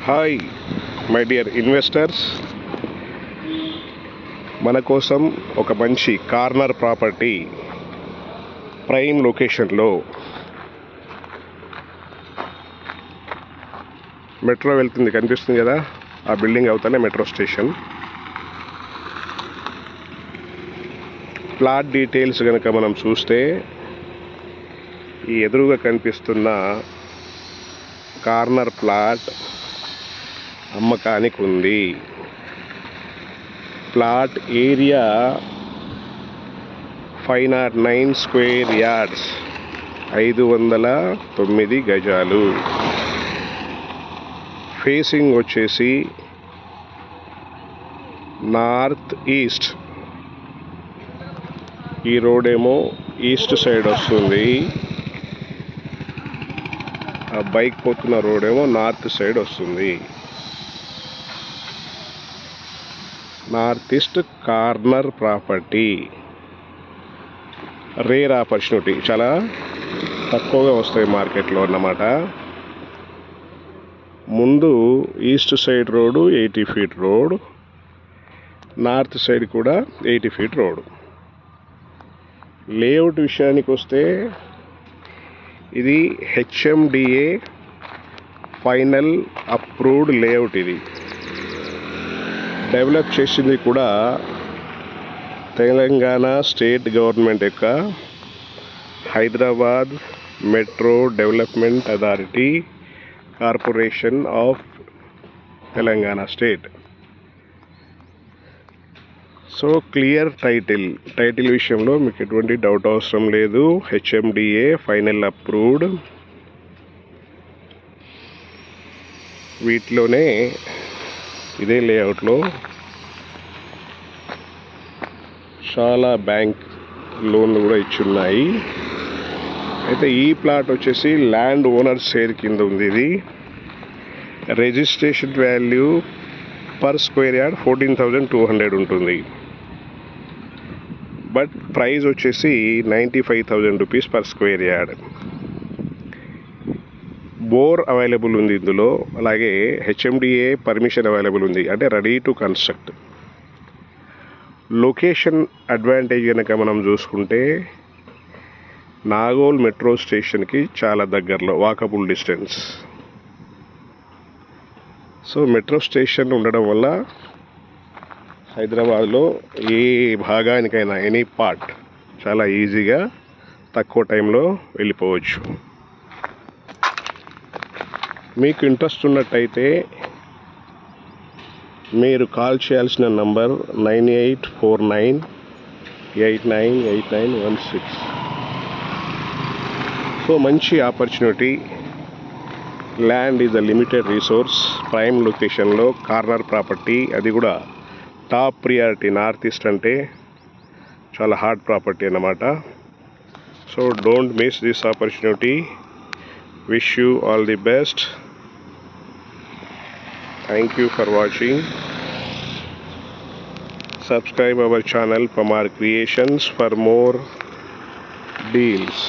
Hi my dear investors, మన కోసం ఒక మంచి కార్నర్ ప్రాపర్టీ ప్రైమ్ లొకేషన్లో మెట్రో వెళ్తుంది, కనిపిస్తుంది కదా, ఆ బిల్డింగ్ అవుతానే మెట్రో స్టేషన్. ప్లాట్ డీటెయిల్స్ కనుక మనం చూస్తే ఈ ఎదురుగా కనిపిస్తున్న కార్నర్ ప్లాట్ అమ్మకానికి ఉంది. ప్లాట్ ఏరియా 509 స్క్వేర్ యార్డ్స్, 509 గజాలు. ఫేసింగ్ వచ్చేసి నార్త్ ఈస్ట్. ఈ రోడ్ ఏమో ఈస్ట్ సైడ్ వస్తుంది, ఆ బైక్ పోతున్న రోడ్ ఏమో నార్త్ సైడ్ వస్తుంది. North east corner property, rare opportunity, చాలా తక్కువగా వస్తాయి మార్కెట్లో అన్నమాట. ముందు east side road 80 feet road, north side కూడా 80 ఫీట్ రోడ్. లేఅవుట్ విషయానికి వస్తే ఇది HMDA ఫైనల్ అప్రూవ్డ్ లేఅవుట్. ఇది డెవలప్ చేసింది కూడా తెలంగాణ స్టేట్ గవర్నమెంట్ యొక్క Hyderabad metro development authority corporation of Telangana state. So clear title విషయంలో మీకు ఎటువంటి డౌట్ అవసరం లేదు. HMDA final approved. వీటిలోనే ఇదే లేఅవుట్లో చాలా బ్యాంక్ లోన్లు కూడా ఇచ్చున్నాయి. అయితే ఈ ప్లాట్ వచ్చేసి ల్యాండ్ ఓనర్ షేర్ కింద ఉంది. ఇది registration value per square yard 14,200 ఉంటుంది. బట్ ప్రైస్ వచ్చేసి 95,000 rupees per square yard. Bore available ఉంది ఇందులో, అలాగే HMDA పర్మిషన్ అవైలబుల్ ఉంది, అంటే ready to construct. Location advantage కనుక మనం చూసుకుంటే నాగోల్ మెట్రో స్టేషన్కి చాలా దగ్గరలో, walkable distance. So metro station ఉండడం వల్ల హైదరాబాద్లో ఏ భాగానికైనా ఎనీ పార్ట్ చాలా ఈజీగా తక్కువ టైంలో వెళ్ళిపోవచ్చు. మీకు ఇంట్రెస్ట్ ఉన్నట్టయితే మీరు కాల్ చేయాల్సిన నంబర్ 9849898916. సో మంచి opportunity. Land is a limited resource. Prime లొకేషన్లో కార్నర్ ప్రాపర్టీ, అది కూడా టాప్ ప్రియారిటీ. నార్త్ ఈస్ట్ అంటే చాలా హార్డ్ ప్రాపర్టీ అన్నమాట. So don't miss this opportunity. Wish you all the best. Thank you for watching. Subscribe our channel Pamar Creations for more deals.